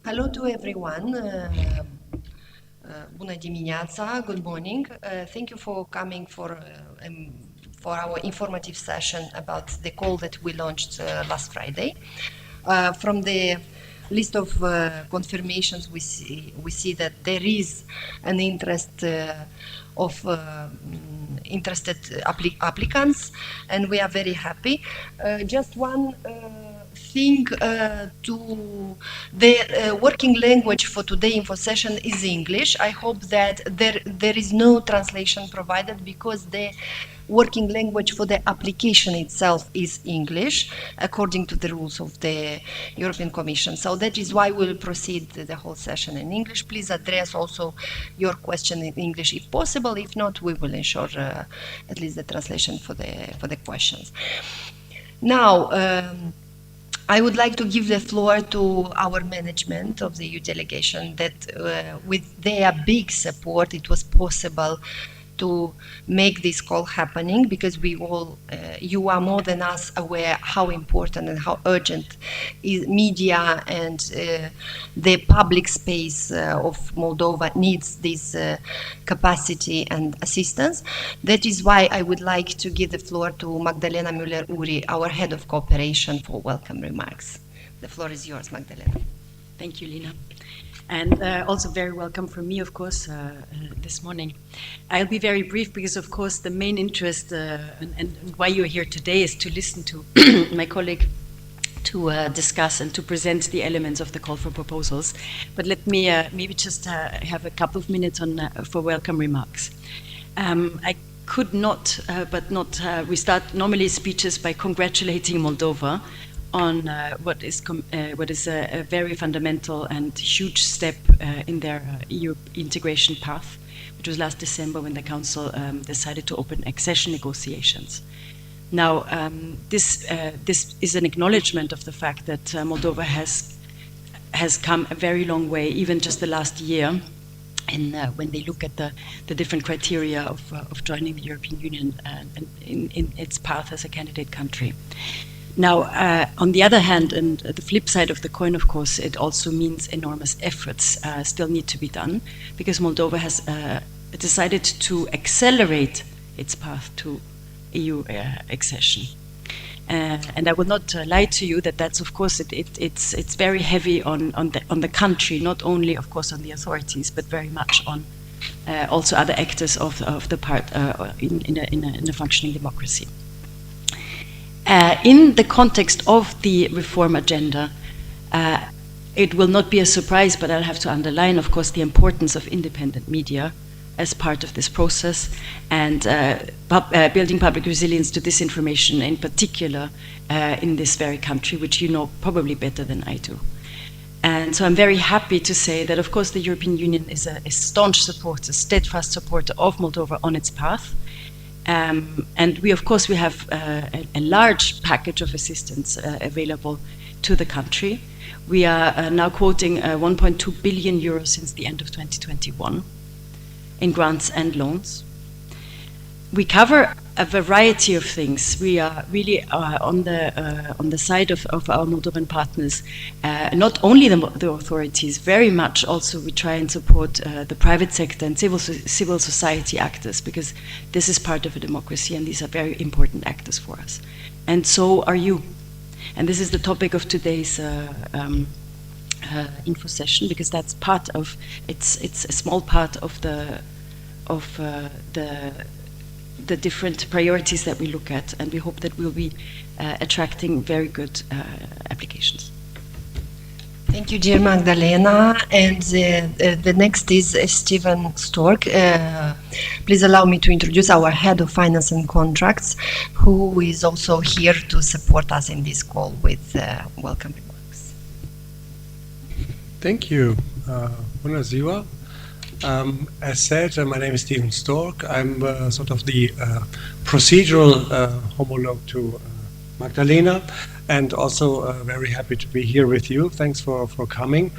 Hello to everyone. Bună dimineața, good morning. Thank you for coming for our informative session about the call that we launched last Friday. From the list of confirmations, we see that there is an interest of interested applicants, and we are very happy. Just one thing to the working language for today info session is English. I hope that there is no translation provided because the working language for the application itself is English according to the rules of the European Commission. So that is why we will proceed the whole session in English. Please address also your question in English if possible. If not, we will ensure at least the translation for the questions. Now, I would like to give the floor to our management of the EU delegation that with their big support it was possible to make this call happening, because we all, you are more than us aware how important and how urgent is media and the public space of Moldova needs this capacity and assistance. That is why I would like to give the floor to Magdalena Müller-Uri, our head of cooperation, for welcome remarks. The floor is yours, Magdalena. Thank you, Lina. And also very welcome from me, of course, this morning. I'll be very brief because, of course, the main interest and why you're here today is to listen to my colleague to discuss and to present the elements of the call for proposals. But let me maybe just have a couple of minutes on for welcome remarks. I could not but not restart normally speeches by congratulating Moldova on what is a very fundamental and huge step in their EU integration path, which was last December when the Council decided to open accession negotiations. Now, this is an acknowledgement of the fact that Moldova has come a very long way, even just the last year, and when they look at the different criteria of joining the European Union and in its path as a candidate country. Now, on the other hand, and the flip side of the coin, of course, it also means enormous efforts still need to be done, because Moldova has decided to accelerate its path to EU accession. And I will not lie to you that that's, of course, it's very heavy on the country, not only, of course, on the authorities, but very much on also other actors of the part in a functioning democracy. In the context of the reform agenda, it will not be a surprise, but I'll have to underline, of course, the importance of independent media as part of this process, and building public resilience to disinformation in particular in this very country, which you know probably better than I do. And so I'm very happy to say that, of course, the European Union is a staunch supporter, steadfast supporter of Moldova on its path. And we, of course, we have a large package of assistance available to the country. We are now quoting 1.2 billion euros since the end of 2021 in grants and loans. We cover a variety of things. We are really on the side of our Moldovan partners, not only the authorities, very much also we try and support the private sector and civil society actors, because this is part of a democracy and these are very important actors for us. And so are you. And this is the topic of today's info session, because that's part of, it's a small part of the different priorities that we look at, and we hope that we'll be attracting very good applications. Thank you, dear Magdalena. And the next is Stephen Stork. Please allow me to introduce our head of finance and contracts, who is also here to support us in this call with welcome remarks. Thank you. Bună ziua. As said, my name is Stephen Stork. I'm sort of the procedural homologue to Magdalena, and also very happy to be here with you. Thanks for coming.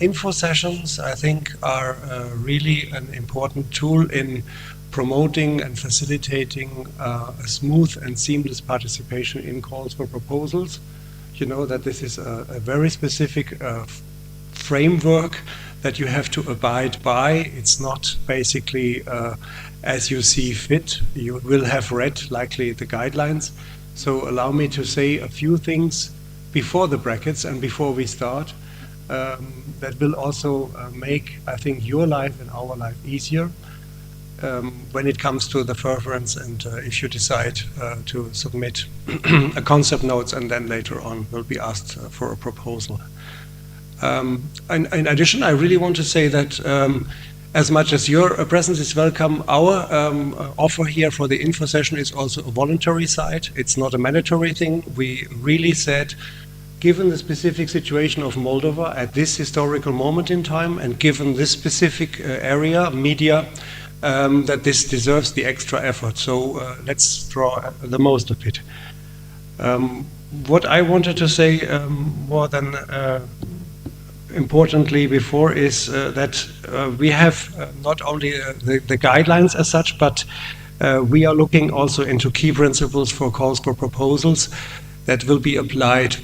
Info sessions, I think, are really an important tool in promoting and facilitating a smooth and seamless participation in calls for proposals. You know that this is a very specific framework that you have to abide by. It's not basically as you see fit. You will have read likely the guidelines. So allow me to say a few things before the brackets and before we start that will also make, I think, your life and our life easier when it comes to the furtherance and if you decide to submit a concept notes and then later on will be asked for a proposal. In addition, I really want to say that as much as your presence is welcome, our offer here for the info session is also a voluntary side. It's not a mandatory thing. We really said, given the specific situation of Moldova at this historical moment in time, and given this specific area, media, that this deserves the extra effort. So let's draw the most of it. What I wanted to say more than importantly before is that we have not only the guidelines as such, but we are looking also into key principles for calls for proposals that will be applied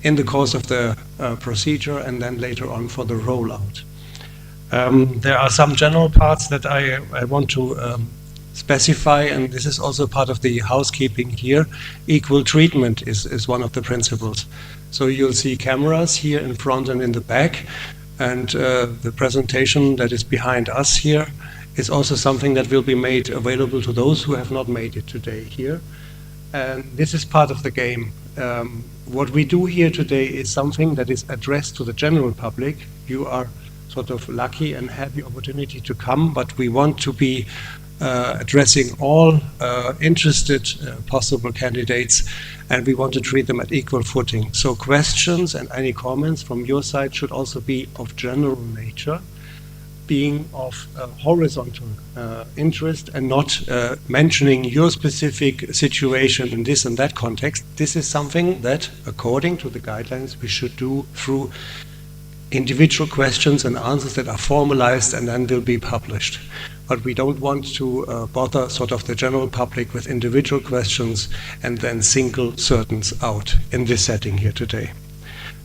in the course of the procedure and then later on for the rollout. There are some general parts that I want to specify, and this is also part of the housekeeping here. Equal treatment is one of the principles. So you'll see cameras here in front and in the back, and the presentation that is behind us here is also something that will be made available to those who have not made it today here. And this is part of the game. What we do here today is something that is addressed to the general public. You are sort of lucky and have the opportunity to come, but we want to be addressing all interested possible candidates, and we want to treat them at equal footing. So questions and any comments from your side should also be of general nature, being of horizontal interest and not mentioning your specific situation in this and that context. This is something that, according to the guidelines, we should do through individual questions and answers that are formalized and then will be published. But we don't want to bother sort of the general public with individual questions and then single certains out in this setting here today.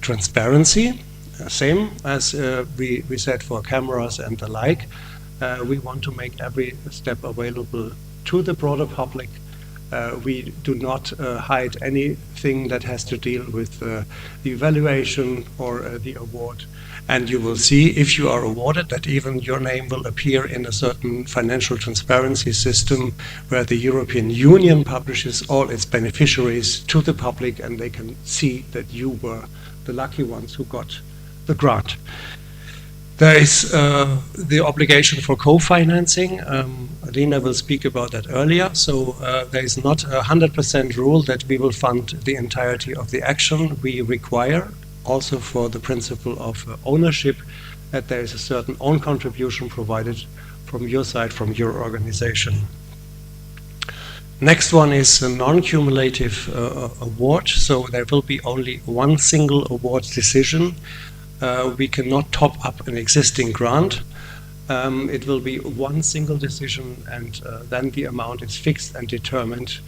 Transparency, same as we said for cameras and the like. We want to make every step available to the broader public. We do not hide anything that has to deal with the evaluation or the award. And you will see, if you are awarded, that even your name will appear in a certain financial transparency system where the European Union publishes all its beneficiaries to the public, and they can see that you were the lucky ones who got the grant. There is the obligation for co-financing. Lina will speak about that earlier. So there is not a 100% rule that we will fund the entirety of the action. We require also for the principle of ownership that there is a certain own contribution provided from your side, from your organization. Next one is a non-cumulative award. So there will be only one single award decision. We cannot top up an existing grant. It will be one single decision, and then the amount is fixed and determined.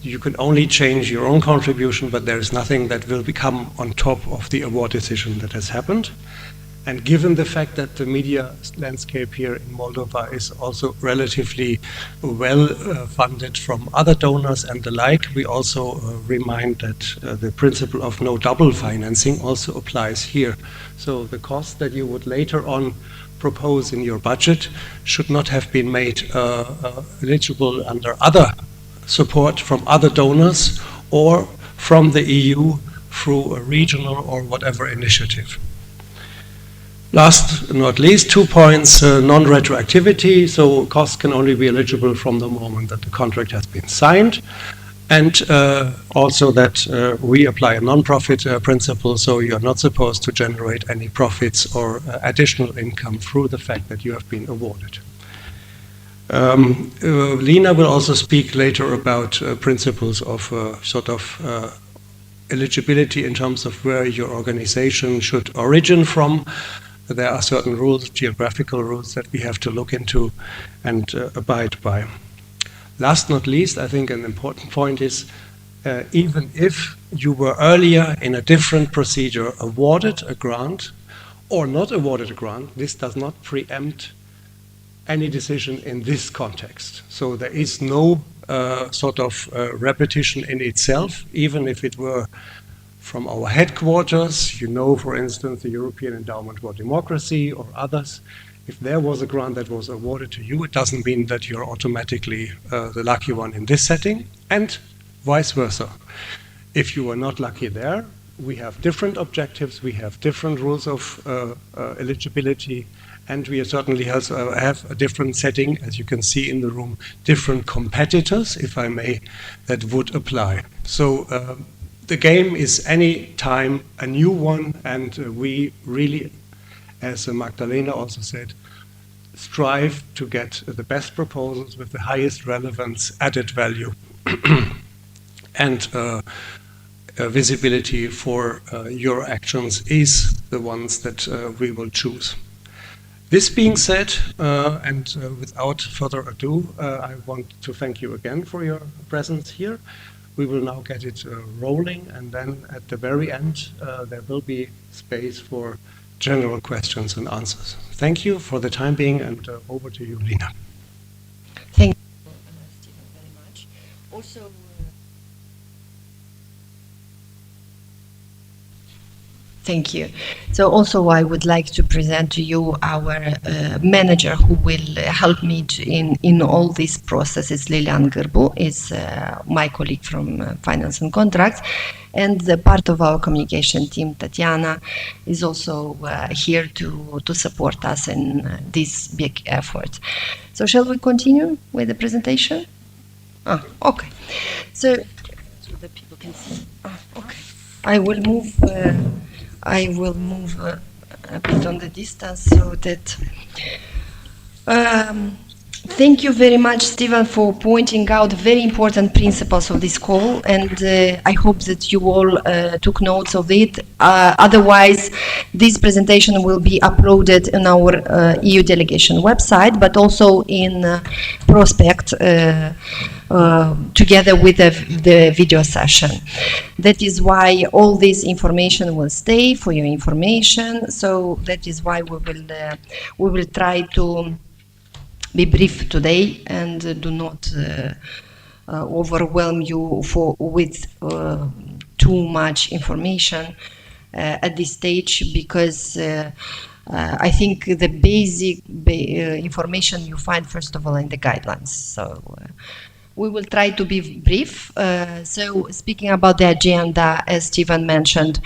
You can only change your own contribution, but there is nothing that will become on top of the award decision that has happened. And given the fact that the media landscape here in Moldova is also relatively well funded from other donors and the like, we also remind that the principle of no double financing also applies here. So the cost that you would later on propose in your budget should not have been made eligible under other support from other donors or from the EU through a regional or whatever initiative. Last but not least, 2 points, non-retroactivity, so costs can only be eligible from the moment that the contract has been signed, and also that we apply a non-profit principle, so you're not supposed to generate any profits or additional income through the fact that you have been awarded. Lina will also speak later about principles of eligibility in terms of where your organization should origin from. There are certain rules, geographical rules, that we have to look into and abide by. Last not least, I think an important point is even if you were earlier in a different procedure awarded a grant, or not awarded a grant, this does not preempt any decision in this context. So there is no sort of repetition in itself, even if it were from our headquarters, you know, for instance, the European Endowment for Democracy or others. If there was a grant that was awarded to you, it doesn't mean that you're automatically the lucky one in this setting, and vice versa. If you are not lucky there, we have different objectives, we have different rules of eligibility, and we certainly also have a different setting, as you can see in the room, different competitors, if I may, that would apply. So the game is any time a new one, and we really, as Magdalena also said, strive to get the best proposals with the highest relevance, added value, and visibility for your actions is the ones that we will choose. This being said, and without further ado, I want to thank you again for your presence here. We will now get it rolling, and then at the very end, there will be space for general questions and answers. Thank you for the time being, and over to you, Lina. Thank you, Stephen, very much. Also, thank you. So also I would like to present to you our manager who will help me in all these processes. Lilian Gârbu is my colleague from Finance and Contracts, and the part of our communication team, Tatiana, is also here to support us in this big effort. So shall we continue with the presentation? Okay. So that people can see. Okay. I will move a bit on the distance so that. Thank you very much, Stephen, for pointing out very important principles of this call, and I hope that you all took notes of it. Otherwise, this presentation will be uploaded on our EU Delegation website, but also in Prospect together with the video session. That is why all this information will stay for your information. So that is why we will try to be brief today and do not overwhelm you with too much information at this stage, because I think the basic information you find first of all in the guidelines. So we will try to be brief. So speaking about the agenda, as Stephen mentioned,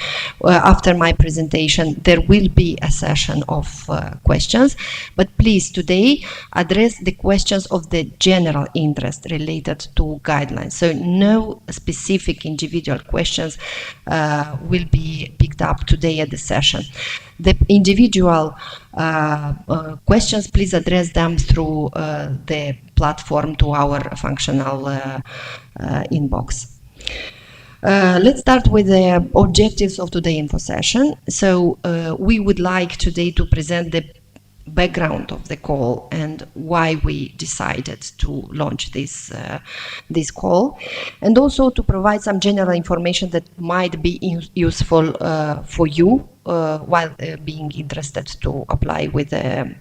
after my presentation, there will be a session of questions, but please today address the questions of the general interest related to guidelines. So no specific individual questions will be picked up today at the session. The individual questions, please address them through the platform to our functional inbox. Let's start with the objectives of today's info session. So we would like today to present the background of the call and why we decided to launch this call, and also to provide some general information that might be useful for you while being interested to apply with the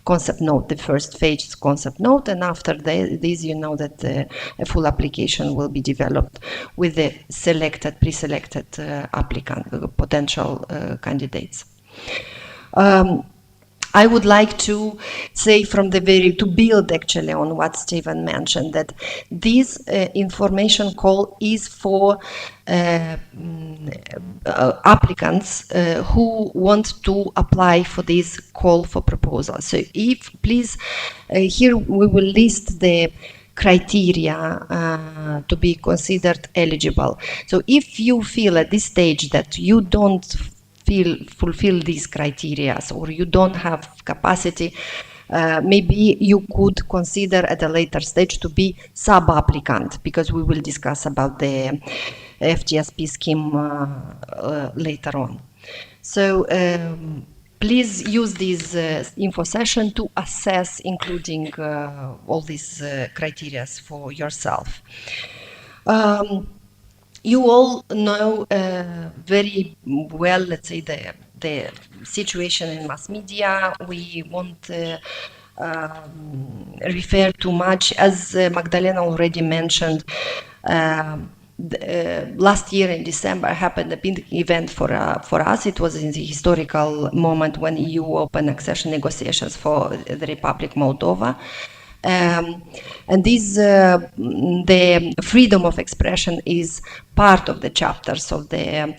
concept note, the first phase concept note, and after this you know that a full application will be developed with the pre-selected potential candidates. I would like to say to build actually on what Stephen mentioned, that this information call is for applicants who want to apply for this call for proposal. So here we will list the criteria to be considered eligible. So if you feel at this stage that you don't fulfill these criteria, or you don't have capacity, maybe you could consider at a later stage to be sub-applicant, because we will discuss about the FGSP scheme later on. So please use this info session to assess, including all these criteria for yourself. You all know very well, let's say, the situation in mass media. We won't refer too much. As Magdalena already mentioned, last year in December happened a big event for us. It was in the historical moment when EU opened accession negotiations for the Republic of Moldova. And this, the freedom of expression is part of the chapters of the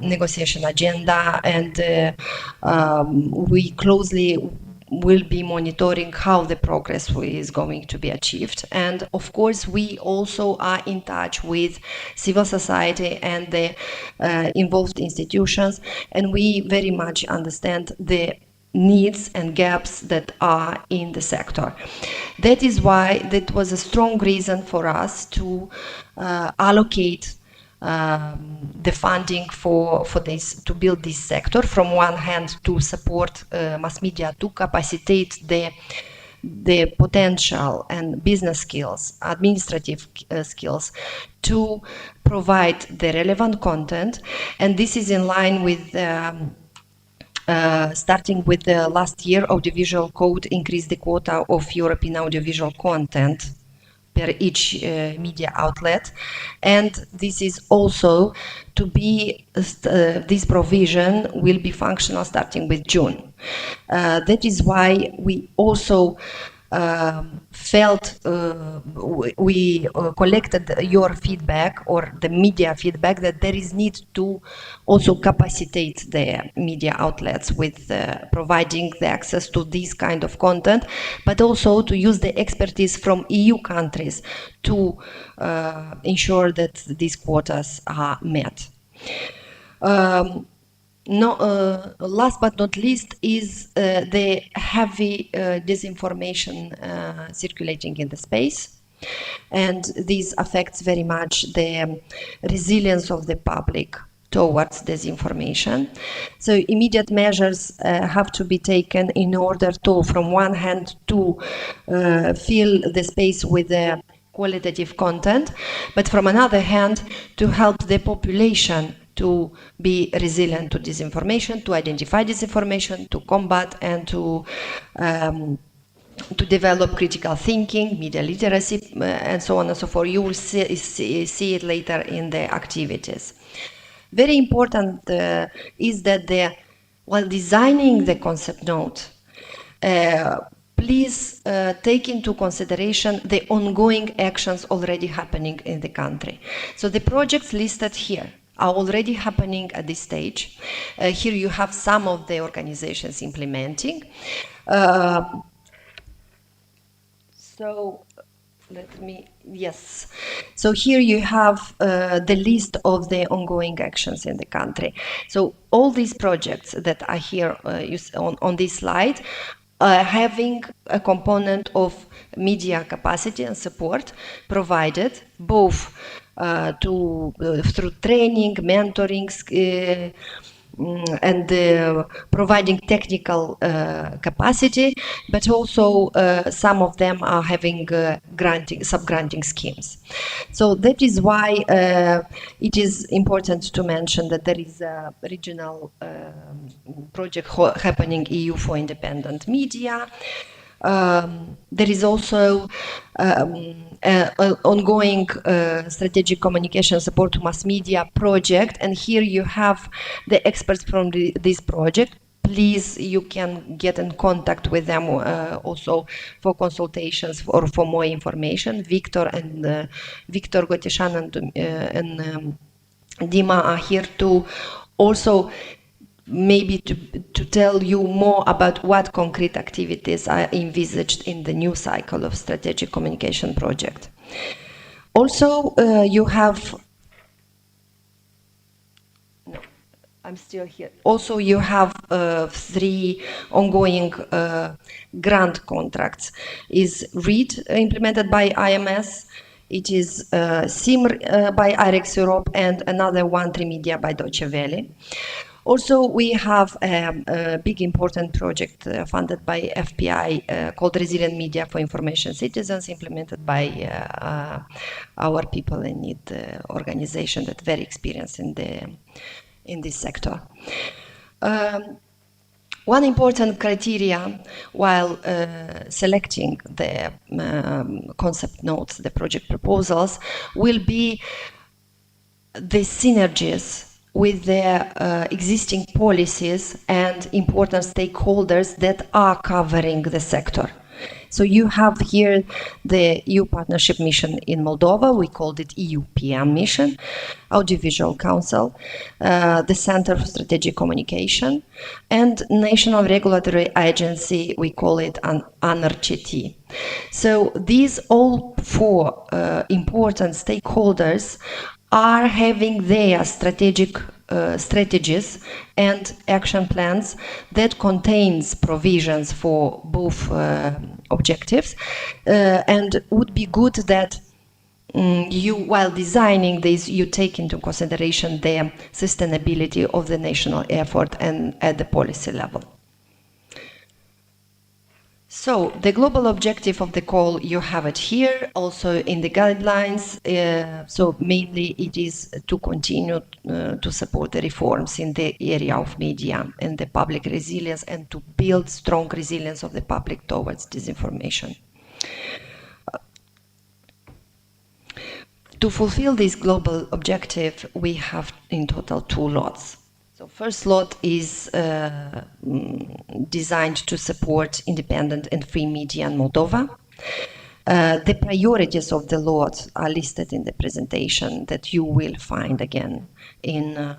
negotiation agenda, and we closely will be monitoring how the progress is going to be achieved. And of course, we also are in touch with civil society and the involved institutions, and we very much understand the needs and gaps that are in the sector. That is why that was a strong reason for us to allocate the funding for this, to build this sector. From one hand, to support mass media, to capacitate the potential and business skills, administrative skills, to provide the relevant content. And this is in line with starting with the last year, audiovisual code increased the quota of European audiovisual content per each media outlet, and this is also to be this provision will be functional starting with June. That is why we also felt we collected your feedback, or the media feedback, that there is need to also capacitate the media outlets with providing the access to this kind of content, but also to use the expertise from EU countries to ensure that these quotas are met. Last but not least is the heavy disinformation circulating in the space, and this affects very much the resilience of the public towards disinformation. So immediate measures have to be taken in order to, from one hand, to fill the space with the qualitative content, but from another hand, to help the population to be resilient to disinformation, to identify disinformation, to combat, and to develop critical thinking, media literacy, and so on and so forth. You will see it later in the activities. Very important is that while designing the concept note, please take into consideration the ongoing actions already happening in the country. So the projects listed here are already happening at this stage. Here you have some of the organizations implementing. So here you have the list of the ongoing actions in the country. So all these projects that are here on this slide having a component of media capacity and support provided both through training, mentoring, and providing technical capacity, but also some of them are having sub-granting schemes. So that is why it is important to mention that there is a regional project happening EU for independent media. There is also an ongoing strategic communication support to mass media project, and here you have the experts from this project. Please, you can get in contact with them also for consultations or for more information. Victor Gotishan and Dima are here to also maybe to tell you more about what concrete activities are envisaged in the new cycle of strategic communication project. Also, you have, no, I'm still here. Also, you have 3 ongoing grant contracts. Is READ implemented by IMS, it is SIMR by IREX Europe, and another one, Trimedia by Deutsche Welle. Also, we have a big important project funded by FPI called Resilient Media for Information Citizens, implemented by our People in Need organization that very experienced in this sector. One important criteria while selecting the concept notes, the project proposals, will be the synergies with the existing policies and important stakeholders that are covering the sector. So you have here the EU Partnership Mission in Moldova, we called it EU PM Mission, Audiovisual Council, the Center for Strategic Communication, and National Regulatory Agency, we call it an ANRCT. So these all four important stakeholders are having their strategies and action plans that contains provisions for both objectives, and would be good that you, while designing this, you take into consideration the sustainability of the national effort and at the policy level. So the global objective of the call, you have it here, also in the guidelines. So mainly it is to continue to support the reforms in the area of media and the public resilience, and to build strong resilience of the public towards disinformation. To fulfill this global objective, we have in total 2 lots. So first lot is designed to support independent and free media in Moldova. The priorities of the lot are listed in the presentation that you will find again in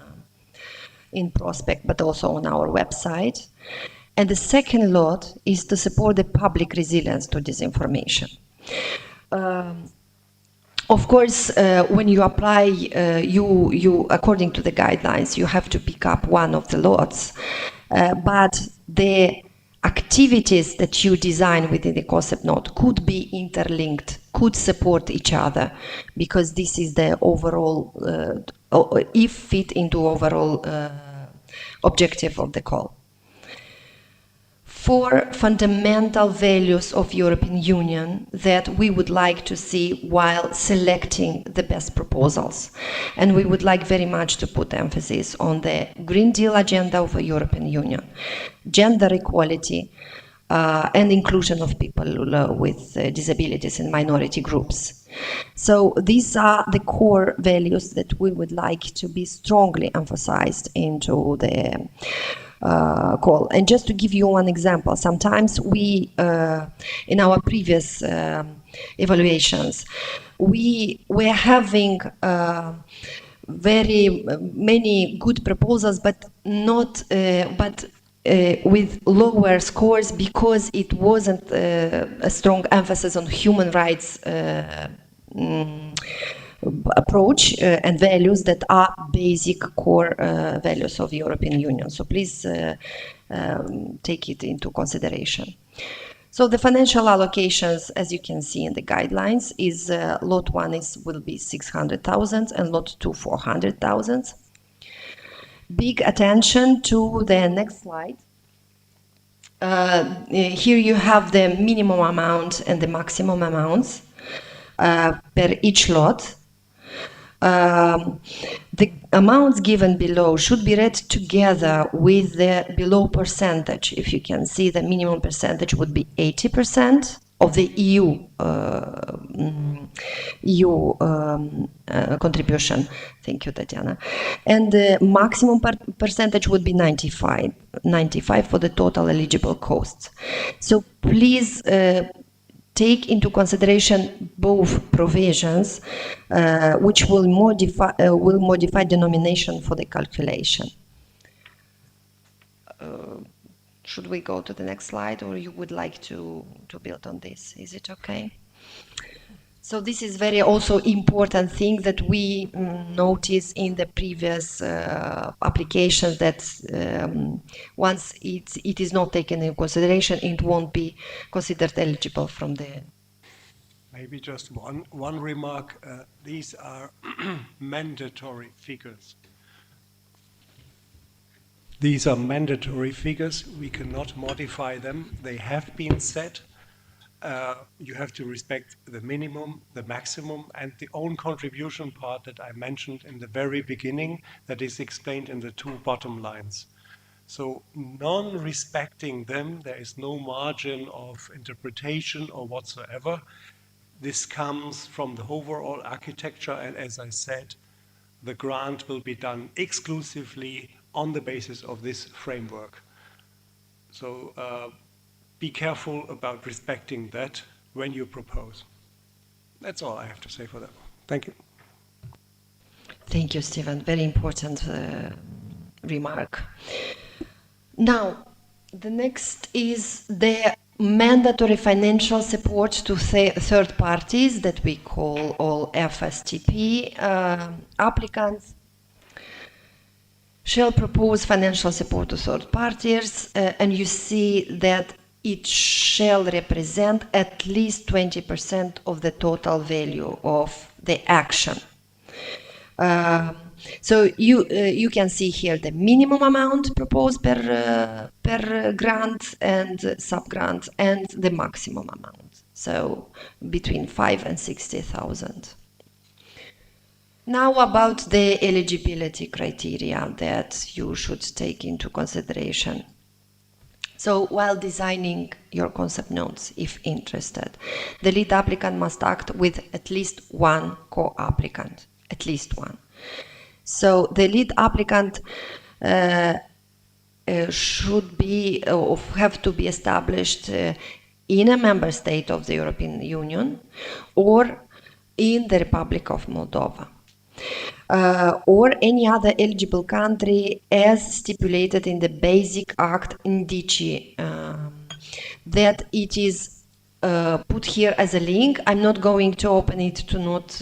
prospect, but also on our website. And the second lot is to support the public resilience to disinformation. Of course, when you apply, you according to the guidelines, you have to pick up one of the lots, but the activities that you design within the concept note could be interlinked, could support each other, because this is the overall, if fit into overall objective of the call. 4 fundamental values of European Union that we would like to see while selecting the best proposals. And we would like very much to put emphasis on the Green Deal agenda of the European Union, gender equality, and inclusion of people with disabilities and minority groups. So these are the core values that we would like to be strongly emphasized into the call. And just to give you one example, sometimes we, in our previous evaluations, we were having very many good proposals, but not, with lower scores, because it wasn't a strong emphasis on human rights approach and values that are basic core values of the European Union. So please take it into consideration. So the financial allocations, as you can see in the guidelines, is lot 1 will be 600,000 and lot 2 400,000. Big attention to the next slide. Here you have the minimum amount and the maximum amounts per each lot. The amounts given below should be read together with the below percentage. If you can see, the minimum percentage would be 80% of the EU contribution. Thank you, Tatiana. And the maximum percentage would be 95 for the total eligible costs. So please take into consideration both provisions, which will modify denomination for the calculation. Should we go to the next slide, or you would like to build on this? Is it okay? So this is very also important thing that we notice in the previous applications, that once it is not taken into consideration, it won't be considered eligible from the... Maybe just one remark. These are mandatory figures. These are mandatory figures. We cannot modify them. They have been set. You have to respect the minimum, the maximum, and the own contribution part that I mentioned in the very beginning that is explained in the two bottom lines. So non-respecting them, there is no margin of interpretation or whatsoever. This comes from the overall architecture, and as I said, the grant will be done exclusively on the basis of this framework. So be careful about respecting that when you propose. That's all I have to say for that. Thank you. Thank you, Stephen. Very important remark. Now, the next is the mandatory financial support to third parties that we call all FSTP applicants shall propose financial support to third parties, and you see that it shall represent at least 20% of the total value of the action. So you can see here the minimum amount proposed per grant and sub-grant and the maximum amount. So between 5 and 60,000. Now about the eligibility criteria that you should take into consideration. So while designing your concept notes, if interested, the lead applicant must act with at least one co-applicant, at least one. So the lead applicant should be or have to be established in a member state of the European Union or in the Republic of Moldova. Or any other eligible country as stipulated in the Basic Act Indici, that it is put here as a link. I'm not going to open it to not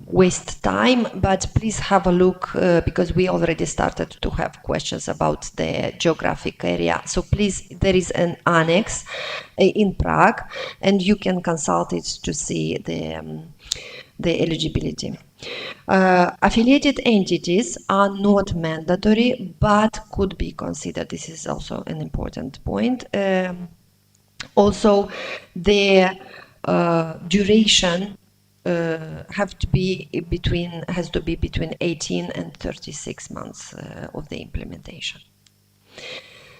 waste time, but please have a look because we already started to have questions about the geographic area. So please, there is an annex in Prague and you can consult it to see the eligibility. Affiliated entities are not mandatory, but could be considered. This is also an important point. Also, the duration has to be between 18 and 36 months of the implementation.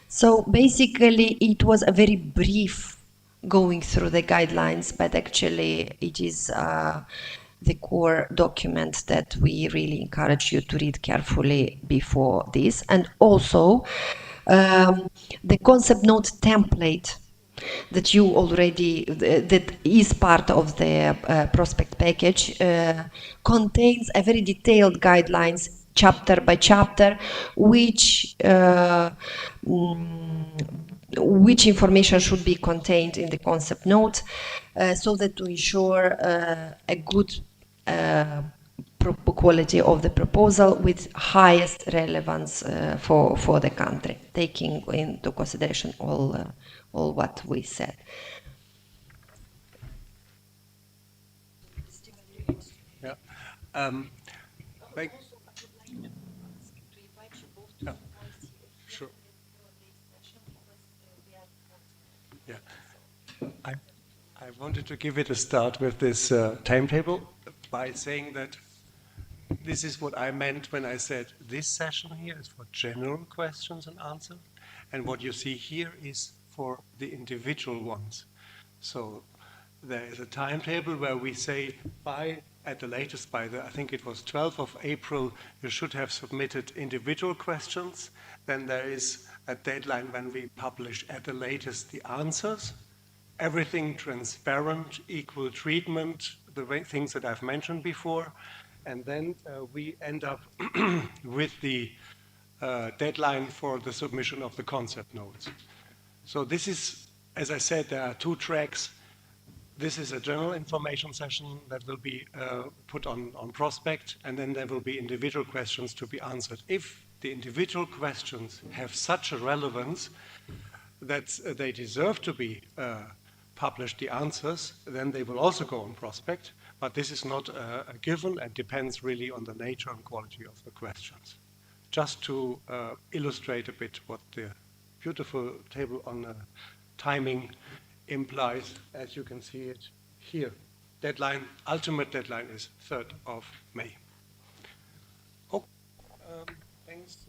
So basically, it was a very brief going through the guidelines, but actually it is the core document that we really encourage you to read carefully before this. And also the concept note template that you already, that is part of the prospect package, contains a very detailed guidelines chapter by chapter, which information should be contained in the concept note, so that to ensure a good quality of the proposal with highest relevance for the country, taking into consideration all what we said. Yeah. Sure. Yeah. I wanted to give it a start with this timetable by saying that this is what I meant when I said this session here is for general questions and answers, and what you see here is for the individual ones. So there is a timetable where we say at the latest by I think it was 12th of April, you should have submitted individual questions. Then there is a deadline when we publish at the latest the answers. Everything transparent, equal treatment, the things that I've mentioned before. And then we end up with the deadline for the submission of the concept notes. So this is, as I said, there are two tracks. This is a general information session that will be put on prospect, and then there will be individual questions to be answered. If the individual questions have such a relevance that they deserve to be published, the answers, then they will also go on prospect. But this is not a given and depends really on the nature and quality of the questions. just to illustrate a bit what the beautiful table on timing implies, as you can see it here. Deadline, ultimate deadline is 3rd of May. Oh, thanks.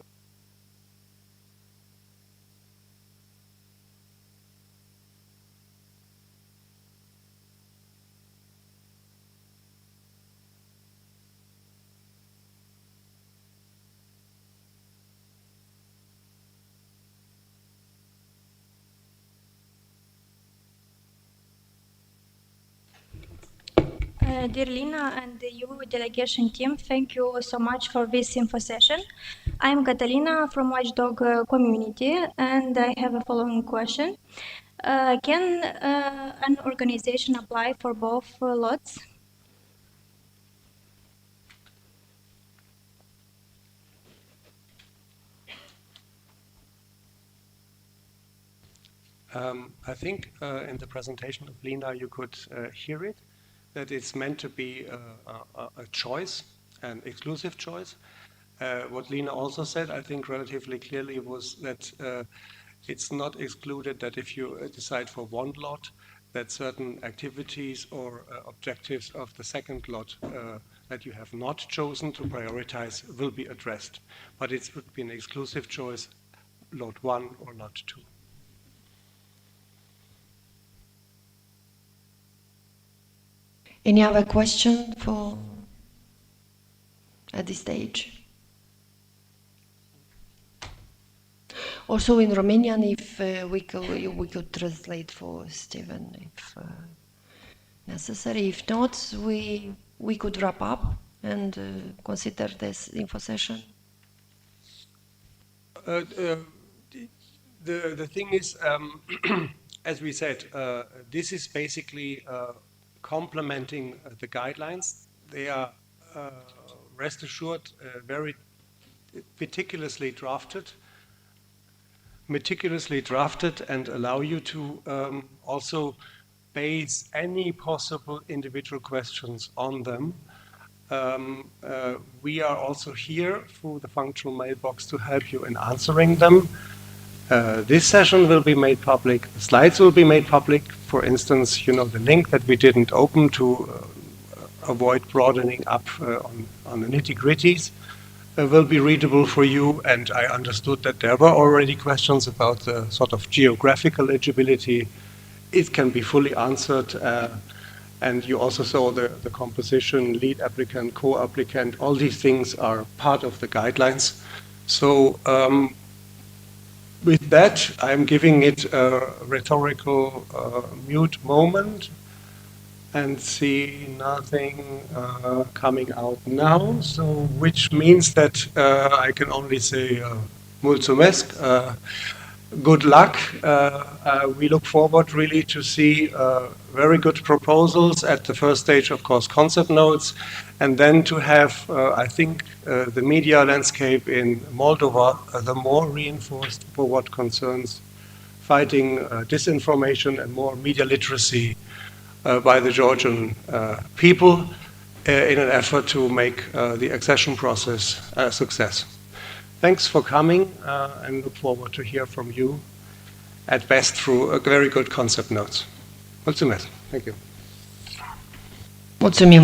Dear Lina and the EU delegation team, thank you so much for this info session. I'm Catalina from Watchdog community, and I have a following question. Can an organization apply for both lots? I think in the presentation of Lina you could hear it, that it's meant to be a choice, an exclusive choice. What Lina also said, I think relatively clearly, was that it's not excluded that if you decide for one lot, that certain activities or objectives of the second lot that you have not chosen to prioritize will be addressed. But it would be an exclusive choice, lot 1 or lot 2. Any other question for at this stage? Also in Romanian, if we could translate for Steven if necessary. If not, we could wrap up and consider this info session. The thing is, as we said, this is basically complementing the guidelines. They are, rest assured, very meticulously drafted and allow you to also base any possible individual questions on them. We are also here through the functional mailbox to help you in answering them. This session will be made public, the slides will be made public. For instance, you know, the link that we didn't open to avoid broadening up on the nitty-gritties will be readable for you, and I understood that there were already questions about the sort of geographical eligibility. It can be fully answered, and you also saw the composition, lead applicant, co-applicant, all these things are part of the guidelines. So with that, I'm giving it a rhetorical mute moment and see nothing coming out now, so which means that I can only say mulțumesc, good luck. We look forward really to see very good proposals at the first stage, of course, concept notes, and then to have, I think, the media landscape in Moldova the more reinforced for what concerns fighting disinformation and more media literacy by the Georgian people in an effort to make the accession process a success. Thanks for coming and look forward to hear from you, at best through a very good concept notes. Mulțumesc. Thank you. Mulțumim.